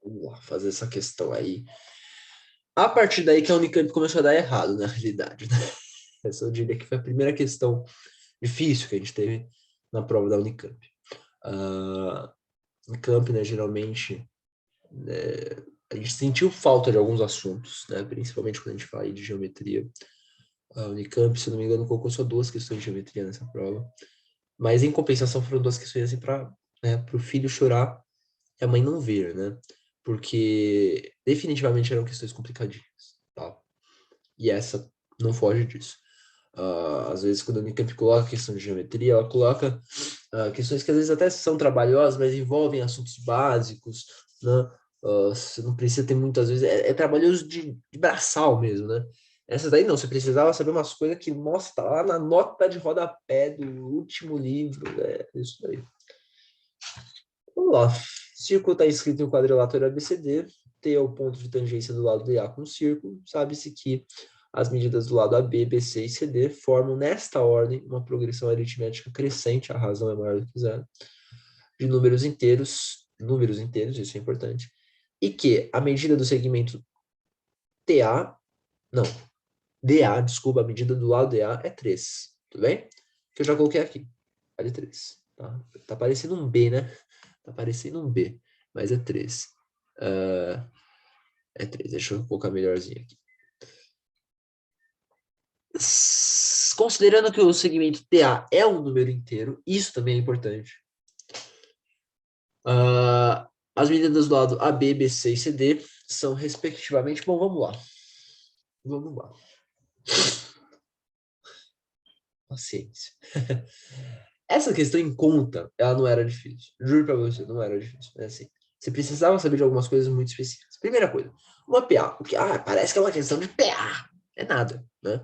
Vamos lá, fazer essa questão aí. A partir daí que a Unicamp começou a dar errado, na realidade, né? Essa eu diria que foi a primeira questão difícil que a gente teve na prova da Unicamp. Uh, Unicamp, né, geralmente, né, a gente sentiu falta de alguns assuntos, né, principalmente quando a gente fala aí de geometria. A Unicamp, se não me engano, colocou só 2 questões de geometria nessa prova. Mas, em compensação, foram 2 questões assim para, né, o filho chorar e a mãe não ver, né? Porque definitivamente eram questões complicadinhas, tá? E essa não foge disso. Às vezes, quando a Unicamp coloca questão de geometria, ela coloca questões que às vezes até são trabalhosas, mas envolvem assuntos básicos, né? Você não precisa ter muitas vezes. É trabalhoso de braçal mesmo, né? Essas daí não, você precisava saber umas coisas que, nossa, tá lá na nota de rodapé do último livro, é isso aí. Vamos lá. Círculo está escrito em um quadrilátero ABCD. T é o ponto de tangência do lado de A com o círculo. Sabe-se que as medidas do lado AB, BC e CD formam, nesta ordem, uma progressão aritmética crescente, a razão é maior do que zero, de números inteiros, isso é importante, e que a medida do segmento TA, não, DA, desculpa, a medida do lado DA é 3, tudo bem? Que eu já coloquei aqui, vale 3, tá? Tá parecendo um B, né? Tá parecendo um B, mas é 3. É 3, deixa eu colocar melhorzinho aqui. Considerando que o segmento TA é um número inteiro, isso também é importante. As medidas do lado AB, BC e CD são respectivamente... Bom, vamos lá. Vamos lá. Paciência. Essa questão em conta, ela não era difícil. Juro pra você, não era difícil. É assim. Você precisava saber de algumas coisas muito específicas. Primeira coisa, uma PA. Parece que é uma questão de PA. É nada, né?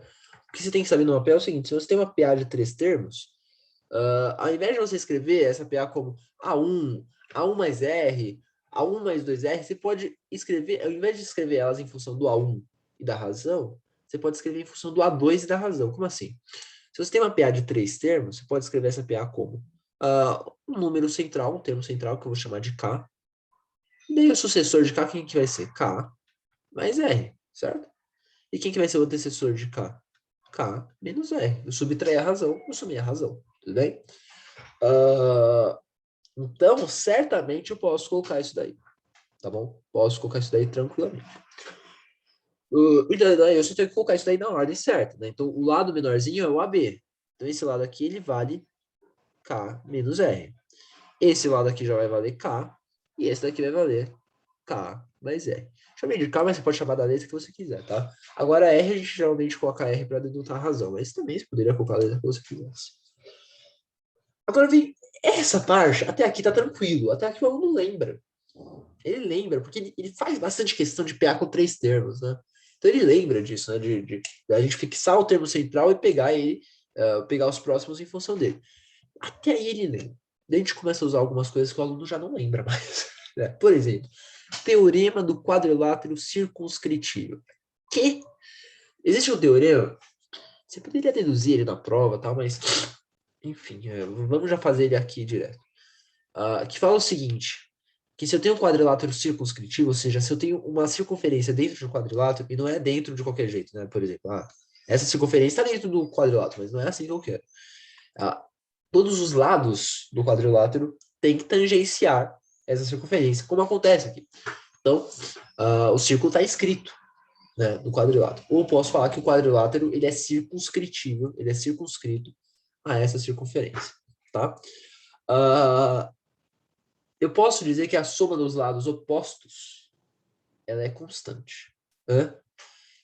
O que você tem que saber numa PA é o seguinte: se você tem uma PA de 3 termos, ao invés de você escrever essa PA como A1, A1 mais R, A1 mais 2R, você pode escrever, ao invés de escrever elas em função do A1 e da razão, você pode escrever em função do A2 e da razão. Como assim? Se você tem uma PA de 3 termos, você pode escrever essa PA como um número central, um termo central, que eu vou chamar de K. E daí o sucessor de K, quem que vai ser? K mais R, certo? E quem que vai ser o antecessor de K? K menos R. Eu subtraí a razão, eu sumei a razão. Tudo bem? Então, certamente eu posso colocar isso daí. Tá bom? Posso colocar isso daí tranquilamente. Então, eu só tenho que colocar isso daí na ordem certa, né? Então, o lado menorzinho é o AB. Então, esse lado aqui, ele vale K menos R. Esse lado aqui já vai valer K, e esse daqui vai valer K mais R. Chamei de K, mas você pode chamar da letra que você quiser, tá? Agora, R, a gente geralmente coloca R para denotar a razão, mas também você poderia colocar a letra que você quisesse. Agora, vem essa parte, até aqui tá tranquilo, até aqui o aluno lembra. Ele lembra, porque ele faz bastante questão de PA com 3 termos, né? Então ele lembra disso, né? De a gente fixar o termo central e pegar ele, pegar os próximos em função dele. Até aí ele lembra. Daí a gente começa a usar algumas coisas que o aluno já não lembra mais. Né? Por exemplo, teorema do quadrilátero circunscritivo. Que? Existe um teorema, você poderia deduzir ele na prova, tal, mas enfim, vamos já fazer ele aqui direto. Que fala o seguinte, que se eu tenho um quadrilátero circunscritivo, ou seja, se eu tenho uma circunferência dentro de um quadrilátero, e não é dentro de qualquer jeito, né? Por exemplo, essa circunferência está dentro do quadrilátero, mas não é assim que eu quero. Ah, todos os lados do quadrilátero têm que tangenciar essa circunferência, como acontece aqui. Então, o círculo está escrito, né, no quadrilátero. Ou posso falar que o quadrilátero ele é circunscritível, ele é circunscrito a essa circunferência, tá? Eu posso dizer que a soma dos lados opostos ela é constante. Hã?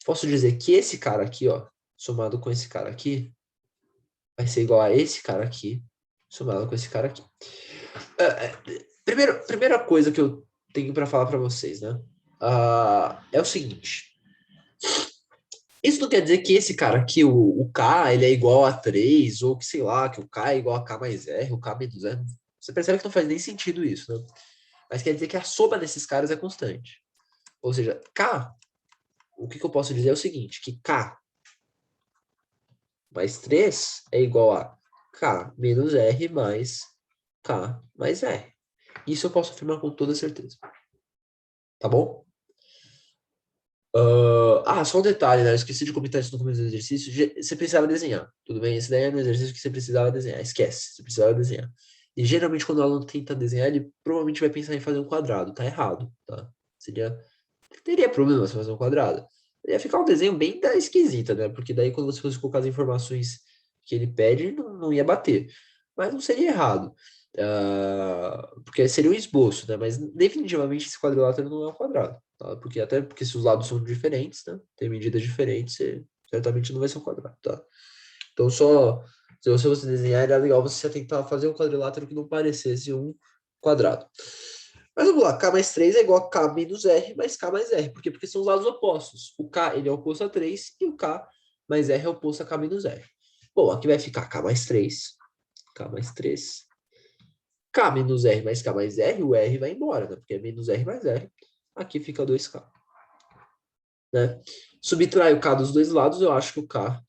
Posso dizer que esse cara aqui, ó, somado com esse cara aqui, vai ser igual a esse cara aqui, somado com esse cara aqui. Primeira coisa que eu tenho para falar para vocês, né? É o seguinte. Isso não quer dizer que esse cara aqui, o K, ele é igual a 3, ou que, sei lá, que o K é igual a K mais R, o K menos R. Você percebe que não faz nem sentido isso, né? Mas quer dizer que a soma desses caras é constante. Ou seja, K, o que eu posso dizer é o seguinte, que K mais 3 é igual a K menos R mais K mais R. Isso eu posso afirmar com toda certeza. Tá bom? Só um detalhe, né? Eu esqueci de comentar isso no começo do exercício. Você precisava desenhar, tudo bem? Esse daí era um exercício que você precisava desenhar. Esquece, você precisava desenhar. E geralmente, quando o aluno tenta desenhar, ele provavelmente vai pensar em fazer um quadrado. Tá errado, tá? Seria... Teria problema se fazer um quadrado. Ia ficar um desenho bem da esquisita, né? Porque daí, quando você fosse colocar as informações que ele pede, não ia bater. Mas não seria errado. Porque seria um esboço, né? Mas definitivamente esse quadrilátero não é um quadrado, tá? Até porque se os lados são diferentes, né? Tem medidas diferentes, certamente não vai ser um quadrado, tá? Então só se você fosse desenhar, era legal você tentar fazer um quadrilátero que não parecesse um quadrado. Mas vamos lá, K mais 3 é igual a K menos R mais K mais R. Por quê? Porque são os lados opostos. O K ele é oposto a 3 e o K mais R é oposto a K menos R. Bom, aqui vai ficar K mais 3, K mais 3, K menos R mais K mais R, o R vai embora, né? Porque é menos R mais R. Aqui fica 2K. Né? Subtrai o K dos dois lados, eu acho que o K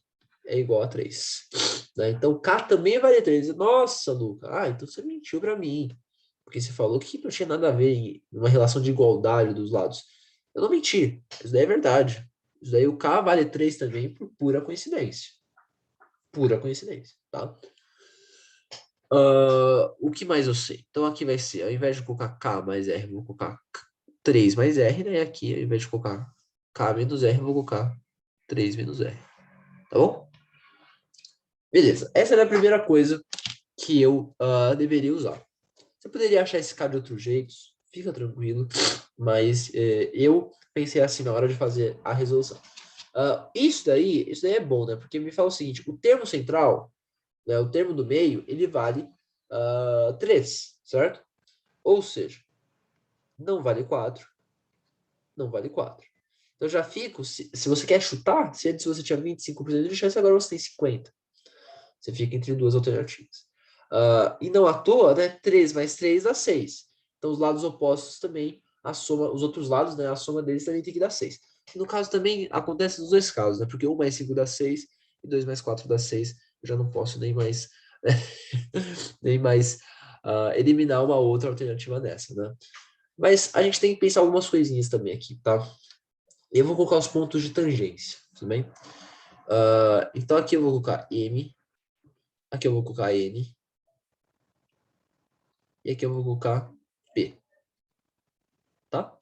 é igual a 3. Né? Então, K também vale 3. Nossa, Luca. Então você mentiu para mim. Porque você falou que não tinha nada a ver em uma relação de igualdade dos lados. Eu não menti. Isso daí é verdade. Isso daí o K vale 3 também por pura coincidência. Pura coincidência, tá? O que mais eu sei? Então aqui vai ser, ao invés de colocar K mais R, vou colocar 3 mais R, né? Aqui, ao invés de colocar K menos R, vou colocar 3 menos R. Tá bom? Beleza. Essa é a primeira coisa que eu deveria usar. Você poderia achar esse K de outros jeitos, fica tranquilo, mas eu pensei assim na hora de fazer a resolução. Isso daí é bom, né? Porque me fala o seguinte, o termo central, né, o termo do meio, ele vale 3, certo? Ou seja, não vale 4, não vale 4. Então já fico, se você quer chutar, se antes você tinha 25% de chance, agora você tem 50%. Você fica entre duas alternativas. E não à toa, né? 3 mais 3 dá 6. Então os lados opostos também, a soma, os outros lados, né? A soma deles também tem que dar 6. E no caso também acontece nos dois casos, né? Porque 1 mais 5 dá 6 e 2 mais 4 dá 6. Eu já não posso nem mais, nem mais eliminar uma outra alternativa dessa, né? Mas a gente tem que pensar algumas coisinhas também aqui, tá? Eu vou colocar os pontos de tangência, tudo bem? Então aqui eu vou colocar M, aqui eu vou colocar N, e aqui eu vou colocar P, tá?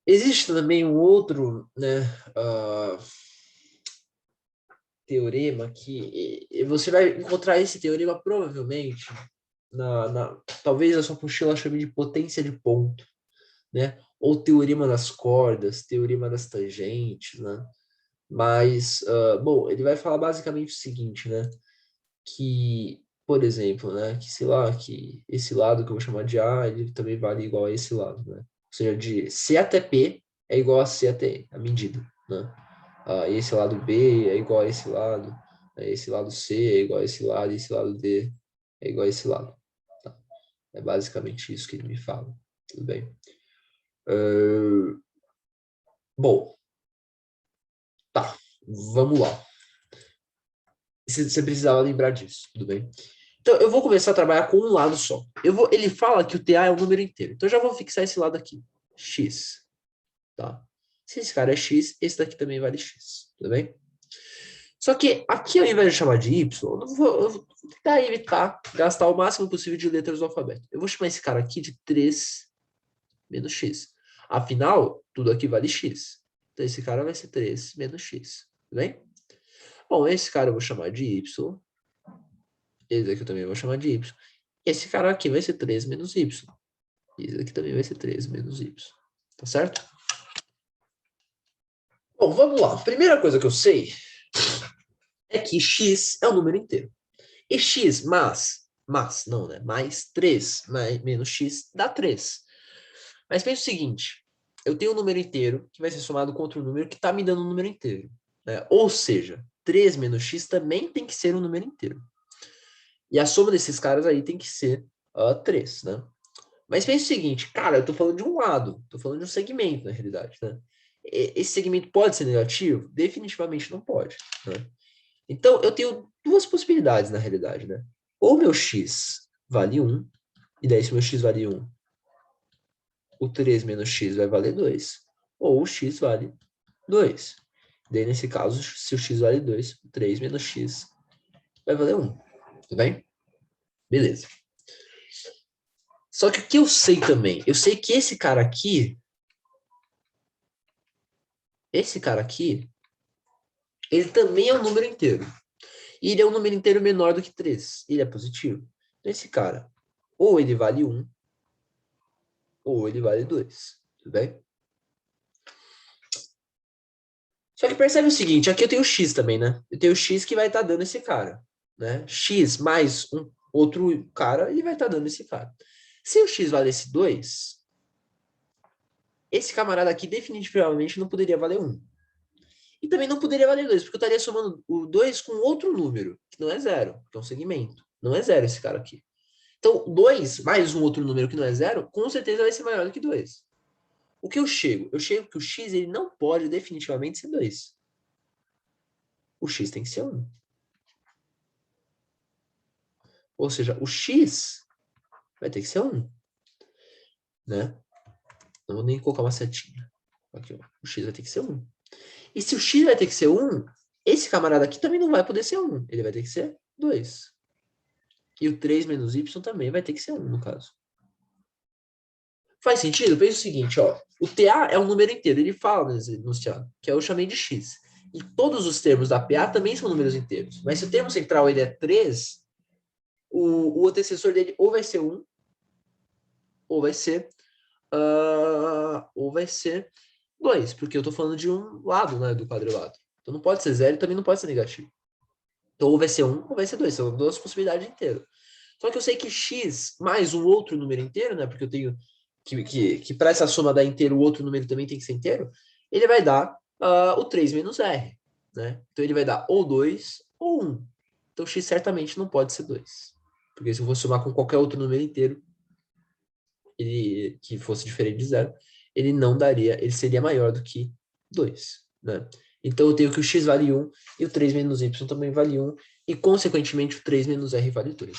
Existe também um outro, né, teorema que você vai encontrar esse teorema provavelmente talvez a sua apostila chame de potência de ponto, né? Ou teorema das cordas, teorema das tangentes, né? Mas, bom, ele vai falar basicamente o seguinte, né? Que, por exemplo, né? Que, sei lá, que esse lado que eu vou chamar de A, ele também vale igual a esse lado, né? Ou seja, de C até P é igual a C até E, a medida, né? Esse lado B é igual a esse lado, esse lado C é igual a esse lado, e esse lado D é igual a esse lado. Tá? É basicamente isso que ele me fala. Tudo bem? Bom, tá. Vamos lá. Você precisava lembrar disso, tudo bem? Então, eu vou começar a trabalhar com um lado só. Ele fala que o TA é um número inteiro. Então, eu já vou fixar esse lado aqui. X. Tá? Se esse cara é X, esse daqui também vale X. Tudo bem? Só que aqui, ao invés de chamar de Y, eu vou tentar evitar gastar o máximo possível de letras do alfabeto. Eu vou chamar esse cara aqui de 3 menos X. Afinal, tudo aqui vale X. Então, esse cara vai ser 3 menos X. Tudo bem? Bom, esse cara eu vou chamar de Y. Esse aqui eu também vou chamar de Y. Esse cara aqui vai ser 3 menos Y. Esse aqui também vai ser 3 menos Y. Tá certo? Bom, vamos lá. Primeira coisa que eu sei é que x é um número inteiro. E x não, né? Mais 3 menos x dá 3. Mas pensa o seguinte, eu tenho um número inteiro que vai ser somado com outro número que está me dando um número inteiro. Né? Ou seja, 3 menos x também tem que ser um número inteiro. E a soma desses caras aí tem que ser 3, né? Mas pensa o seguinte, cara, eu tô falando de um lado, tô falando de um segmento, na realidade, né? Esse segmento pode ser negativo? Definitivamente não pode, né? Então, eu tenho duas possibilidades, na realidade, né? Ou meu x vale 1, e daí se meu x vale 1, o 3 menos x vai valer 2, ou o x vale 2. Daí, nesse caso, se o x vale 2, o 3 menos x vai valer 1. Tudo bem? Beleza. Só que o que eu sei também? Eu sei que esse cara aqui, ele também é um número inteiro. E ele é um número inteiro menor do que 3. Ele é positivo. Então, esse cara, ou ele vale 1, ou ele vale 2. Tudo bem? Só que percebe o seguinte, aqui eu tenho x também, né? Eu tenho x que vai estar dando esse cara, né? X mais um outro cara, ele vai estar dando esse cara. Se o x valesse 2, esse camarada aqui definitivamente não poderia valer 1. E também não poderia valer 2, porque eu estaria somando o 2 com outro número, que não é 0, que é um segmento. Não é 0 esse cara aqui. Então, 2 mais um outro número que não é 0, com certeza vai ser maior do que 2. O que eu chego? Eu chego que o x ele não pode definitivamente ser 2. O x tem que ser 1. Ou seja, o x vai ter que ser 1. Né? Não vou nem colocar uma setinha. Aqui, ó. O x vai ter que ser 1. E se o x vai ter que ser 1, esse camarada aqui também não vai poder ser 1. Ele vai ter que ser 2. E o 3 menos y também vai ter que ser 1, no caso. Faz sentido? Pensa o seguinte, ó. O TA é um número inteiro. Ele fala no enunciado, que eu chamei de x. E todos os termos da PA também são números inteiros. Mas se o termo central ele é 3, o antecessor dele ou vai ser 1, ou vai ser, ou vai ser 2, porque eu estou falando de um lado, né, do quadrilátero. Então não pode ser 0 e também não pode ser negativo. Então ou vai ser 1 ou vai ser 2. São duas possibilidades inteiras. Só que eu sei que x mais um outro número inteiro, né, porque eu tenho que para essa soma dar inteiro, o outro número também tem que ser inteiro, ele vai dar o 3 menos r. Né? Então ele vai dar ou 2 ou 1. Então x certamente não pode ser 2. Porque se eu for somar com qualquer outro número inteiro, ele, que fosse diferente de 0, ele não daria, ele seria maior do que 2. Né? Então eu tenho que o x vale 1 e o 3 menos y também vale 1, e consequentemente o 3 menos r vale 2.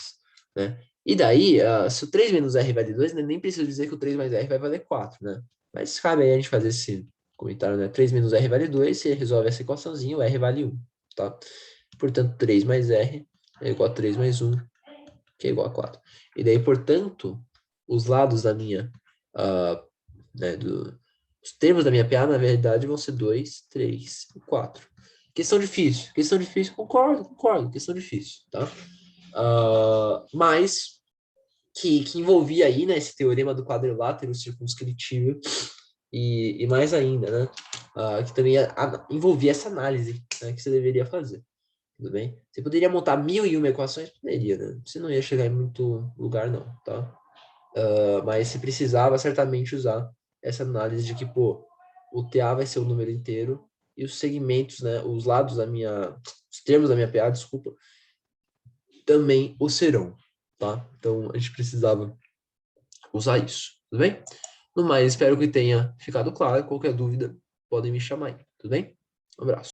Né? E daí, se o 3 menos r vale 2, né, nem preciso dizer que o 3 mais r vai valer 4, né? Mas cabe aí a gente fazer esse comentário, né? 3 menos r vale 2, você resolve essa equaçãozinha, o r vale 1, tá? Portanto, 3 mais r é igual a 3 mais 1, que é igual a 4. E daí, portanto, os lados da minha, né, os termos da minha PA, na verdade, vão ser 2, 3 e 4. Questão difícil, concordo, questão difícil, tá? Mas que envolvia aí, né, esse teorema do quadrilátero circunscritivo e mais ainda, né, que também envolvia essa análise, né, que você deveria fazer, tudo bem? Você poderia montar 1001 equações? Poderia, né? Você não ia chegar em muito lugar, não, tá? Mas você precisava certamente usar essa análise de que, pô, o TA vai ser o número inteiro e os segmentos, né, os lados da minha, os termos da minha PA, desculpa, também o serão, tá? Então, a gente precisava usar isso, tudo bem? No mais, espero que tenha ficado claro. Qualquer dúvida, podem me chamar aí, tudo bem? Um abraço.